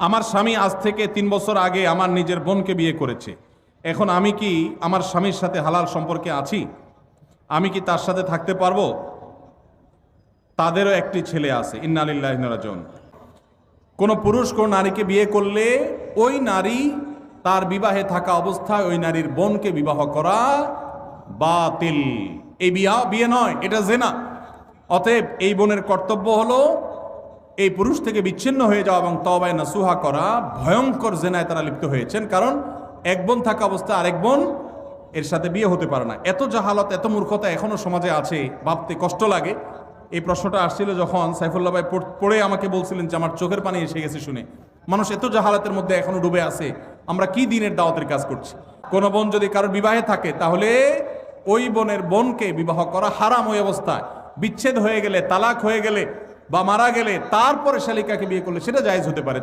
আমার স্বামী আজ থেকে 3 বছর আগে আমার নিজের বোনকে বিয়ে করেছে। এখন আমি কি আমার স্বামীর সাথে হালাল সম্পর্কে আছি? আমি কি তার সাথে থাকতে পারবো? তাদেরও একটি ছেলে আছে। ইন্না লিল্লাহি ওয়া ইন্না ইলাইহি রাজিউন। কোন পুরুষ কোন নারীকে বিয়ে করলে ওই নারী তার বিবাহে থাকা অবস্থায় ওই নারীর বোনকে বিবাহ করা বাতিল। এই বিয়ে নয়, এটা জিনা। অতএব এই বোনের কর্তব্য হলো এই পুরুষ থেকে বিচ্ছিন্ন হয়ে যাওয়া এবং তওবায়ে নাসুহা করা। ভয়ঙ্কর জিনায় তারা লিপ্ত হয়েছেন, কারণ এক বোন থাকা অবস্থায় আরেক বোন এর সাথে বিয়ে হতে পারে না। এত জাহালত, এত মূর্খতা এখনো সমাজে আছে, ভাবতে কষ্ট লাগে। এই প্রশ্নটা আসছিল যখন সাইফুল্লাহ ভাই পড়ে আমাকে বলছিলেন যে আমার চোখের পানি এসে গেছে শুনে। মানুষ এত জাহালাতের মধ্যে এখনো ডুবে আছে, আমরা কি দিনের দাওয়াতের কাজ করছি? কোন বোন যদি কারোর বিবাহে থাকে তাহলে ওই বোনের বোনকে বিবাহ করা হারাম। ওই অবস্থায় বিচ্ছেদ হয়ে গেলে, তালাক হয়ে গেলে বা মারা গেলে তারপরে শালিকাকে বিয়ে করলে সেটা জায়েজ হতে পারে।